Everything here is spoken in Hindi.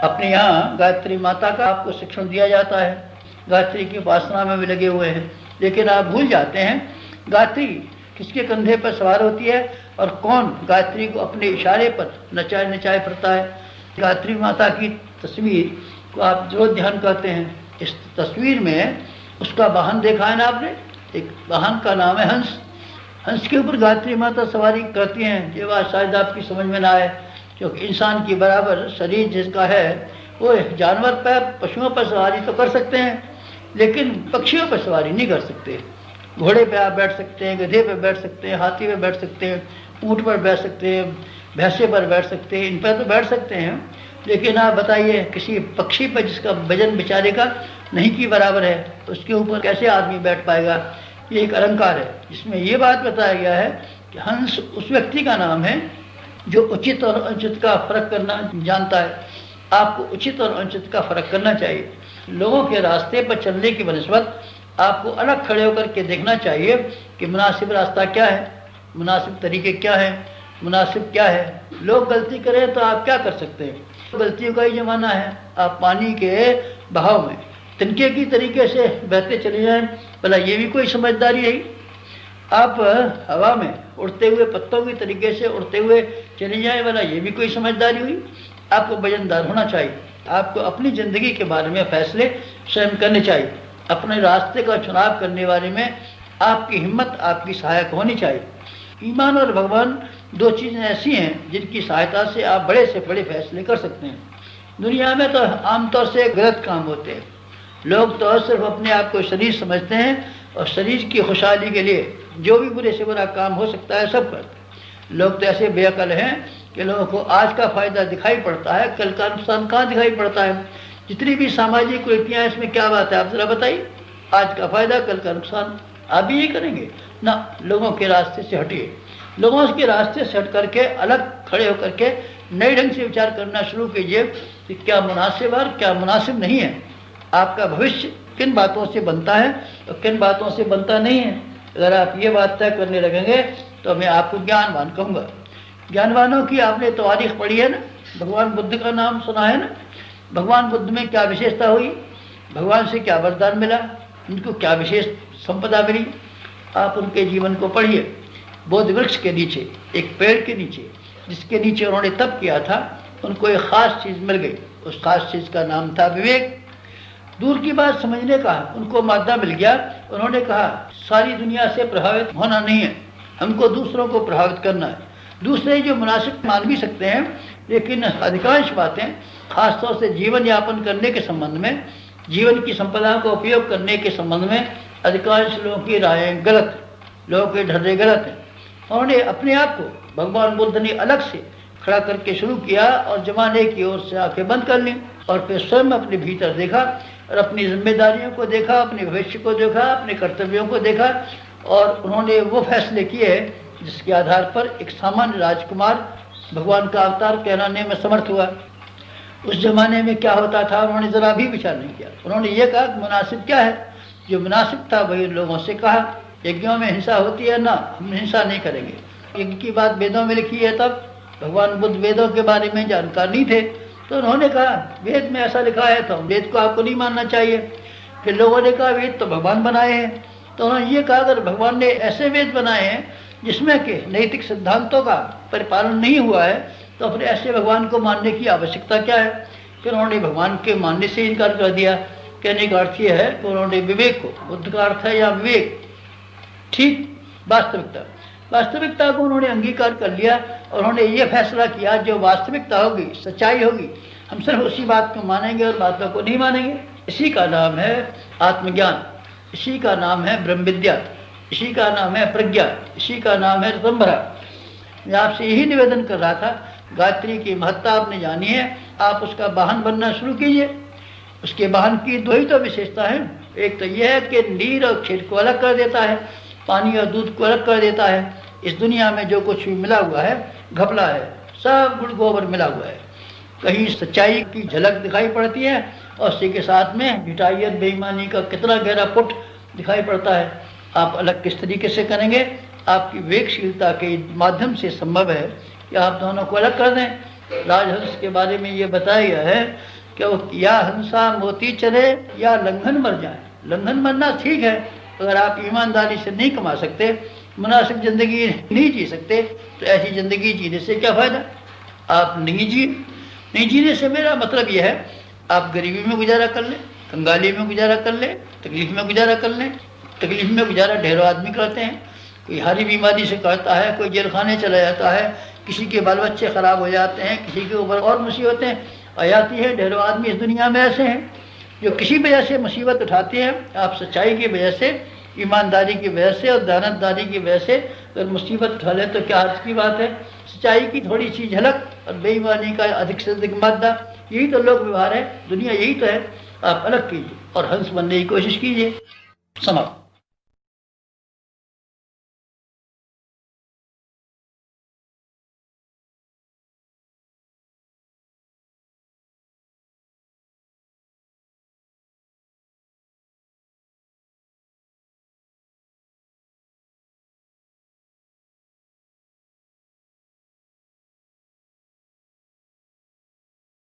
अपने यहाँ गायत्री माता का आपको शिक्षण दिया जाता है, गायत्री की उपासना में भी लगे हुए हैं, लेकिन आप भूल जाते हैं गायत्री किसके कंधे पर सवार होती है और कौन गायत्री को अपने इशारे पर नचाए नचाए फिरता है। गायत्री माता की तस्वीर को आप जो ध्यान करते हैं, इस तस्वीर में उसका वाहन देखा है ना आपने, एक वाहन का नाम है हंस। हंस के ऊपर गायत्री माता सवारी करती हैं। ये बात शायद आपकी समझ में ना आए, क्योंकि इंसान की बराबर शरीर जिसका है वो जानवर पर, पशुओं पर सवारी तो कर सकते हैं, लेकिन पक्षियों पर सवारी नहीं कर सकते। घोड़े पे आप बैठ सकते हैं, गधे पे बैठ सकते हैं, हाथी पे बैठ सकते हैं, ऊँट पर बैठ सकते हैं, भैंसे पर बैठ सकते हैं, इन पर तो बैठ सकते हैं, लेकिन आप बताइए किसी पक्षी पर जिसका वजन बेचारे का नहीं की बराबर है, तो उसके ऊपर कैसे आदमी बैठ पाएगा। ये एक अलंकार है जिसमें ये बात बताया गया है कि हंस उस व्यक्ति का नाम है जो उचित और अनुचित का फर्क करना जानता है। आपको उचित और अनुचित का फर्क करना चाहिए। लोगों के रास्ते पर चलने की बनस्बत आपको अलग खड़े होकर के देखना चाहिए कि मुनासिब रास्ता क्या है, मुनासिब तरीके क्या है, मुनासिब क्या है। लोग गलती करें तो आप क्या कर सकते हैं, गलतियों का ही जमाना है। आप पानी के बहाव में तिनके की तरीके से बहते चले जाएं, भला ये भी कोई समझदारी नहीं। आप हवा में उड़ते हुए पत्तों की तरीके से उड़ते हुए चले जाएं, भला ये भी कोई समझदारी हुई। आपको वजनदार होना चाहिए। आपको अपनी ज़िंदगी के बारे में फैसले स्वयं करने चाहिए। अपने रास्ते का चुनाव करने वाले में आपकी हिम्मत आपकी सहायक होनी चाहिए। ईमान और भगवान दो चीज़ें ऐसी हैं जिनकी सहायता से आप बड़े से बड़े फैसले कर सकते हैं। दुनिया में तो आमतौर से गलत काम होते हैं। लोग तो सिर्फ अपने आप को शरीर समझते हैं और शरीर की खुशहाली के लिए जो भी बुरे से बुरा काम हो सकता है सब करते हैं। लोग तो ऐसे बेअकल हैं कि लोगों को आज का फ़ायदा दिखाई पड़ता है, कल का नुकसान कहाँ दिखाई पड़ता है। जितनी भी सामाजिक कुरीतियाँ हैं इसमें क्या बात है, आप ज़रा बताइए। आज का फ़ायदा कल का नुकसान आप भी यही करेंगे ना। लोगों के रास्ते से हटिए, लोगों के रास्ते से हट करके अलग खड़े होकर के नए ढंग से विचार करना शुरू कीजिए कि क्या मुनासिब और क्या मुनासिब नहीं है। आपका भविष्य किन बातों से बनता है और किन बातों से बनता नहीं है। अगर आप ये बात तय करने लगेंगे तो मैं आपको ज्ञानवान कहूँगा। ज्ञानवानों की आपने तारीख पढ़ी है ना, भगवान बुद्ध का नाम सुना है ना। भगवान बुद्ध में क्या विशेषता हुई, भगवान से क्या वरदान मिला, उनको क्या विशेष संपदा मिली। आप उनके जीवन को पढ़िए। बोध वृक्ष के नीचे, एक पेड़ के नीचे, जिसके नीचे उन्होंने तप किया था, उनको एक ख़ास चीज़ मिल गई। उस खास चीज़ का नाम था विवेक। दूर की बात समझने का उनको मादा मिल गया। उन्होंने कहा सारी दुनिया से प्रभावित होना नहीं है, हमको दूसरों को प्रभावित करना है। दूसरे जो मुनासिब मान भी सकते हैं, लेकिन अधिकांश बातें खासतौर से जीवन यापन करने के संबंध में, जीवन की संपदा का उपयोग करने के संबंध में अधिकांश लोगों की रायें गलत हैं, लोगों के ढर्रे गलत हैं। उन्होंने अपने आप को भगवान बुद्ध ने अलग से खड़ा करके शुरू किया और जमाने की ओर से आंखें बंद कर लीं और फिर स्वयं अपने भीतर देखा और अपनी जिम्मेदारियों को देखा, अपने भविष्य को देखा, अपने कर्तव्यों को देखा और उन्होंने वो फैसले किए जिसके आधार पर एक सामान्य राजकुमार भगवान का अवतार कहलाने में समर्थ हुआ। उस जमाने में क्या होता था उन्होंने ज़रा भी विचार नहीं किया। उन्होंने ये कहा कि मुनासिब क्या है, जो मुनासिब था वही लोगों से कहा। यज्ञों में हिंसा होती है ना, हम हिंसा नहीं करेंगे। यज्ञ की बात वेदों में लिखी है, तब भगवान बुद्ध वेदों के बारे में जानकार नहीं थे, तो उन्होंने कहा वेद में ऐसा लिखा है तो वेद को आपको नहीं मानना चाहिए। फिर लोगों ने कहा वेद तो भगवान बनाए हैं, तो उन्होंने ये कहा अगर भगवान ने ऐसे वेद बनाए हैं जिसमें कि नैतिक सिद्धांतों का परिपालन नहीं हुआ है, तो फिर ऐसे भगवान को मानने की आवश्यकता क्या है। फिर उन्होंने भगवान के मानने से इनकार कर दिया। कहने का अर्थ ये है कि उन्होंने विवेक को, बुद्ध का अर्थ है या विवेक, ठीक वास्तविकता को उन्होंने अंगीकार कर लिया और उन्होंने ये फैसला किया जो वास्तविकता होगी, सच्चाई होगी, हम सिर्फ उसी बात को मानेंगे और बातों को नहीं मानेंगे। इसी का नाम है आत्मज्ञान, इसी का नाम है ब्रह्म विद्या, इसी का नाम है प्रज्ञा, इसी का नाम है ऋतंभरा। मैं आपसे यही निवेदन कर रहा था, गायत्री की महत्ता आपने जानी है, आप उसका वाहन बनना शुरू कीजिए। उसके वाहन की दो ही तो विशेषता है। एक तो यह है कि नीर और खेत को अलग कर देता है, पानी और दूध को अलग कर देता है। इस दुनिया में जो कुछ भी मिला हुआ है घपला है, सब गुड़ गोबर मिला हुआ है। कहीं सच्चाई की झलक दिखाई पड़ती है और उसी के साथ में झूठाई बेईमानी का कितना गहरा पुट दिखाई पड़ता है। आप अलग किस तरीके से करेंगे, आपकी विवेकशीलता के माध्यम से संभव है कि आप दोनों को अलग कर दें। राजहंस के बारे में ये बताया गया है कि वो या हंसा मोती चले या लंघन मर जाए। लंघन मरना ठीक है, अगर आप ईमानदारी से नहीं कमा सकते, मुनासिब ज़िंदगी नहीं जी सकते, तो ऐसी ज़िंदगी जीने से क्या फ़ायदा। आप नहीं जीने से मेरा मतलब यह है आप गरीबी में गुजारा कर लें, कंगाली में गुजारा कर लें, तकलीफ़ में गुजारा कर लें। तकलीफ़ में गुजारा ढेरों आदमी करते हैं, कोई हारी बीमारी से करता है, कोई जेल खाने चला जाता है, किसी के बाल बच्चे ख़राब हो जाते हैं, किसी के ऊपर और मुसीबतें आ जाती हैं। ढेरों आदमी इस दुनिया में ऐसे हैं जो किसी वजह से मुसीबत उठाते हैं। आप सच्चाई की वजह से, ईमानदारी की वजह से और दयानतदारी की वजह से अगर मुसीबत उठा लें तो क्या अर्थ की बात है। सच्चाई की थोड़ी सी झलक और बेईमानी का अधिक से अधिक मादा, यही तो लोक व्यवहार है, दुनिया यही तो है। आप अलग कीजिए और हंस बनने की कोशिश कीजिए। समाप्त।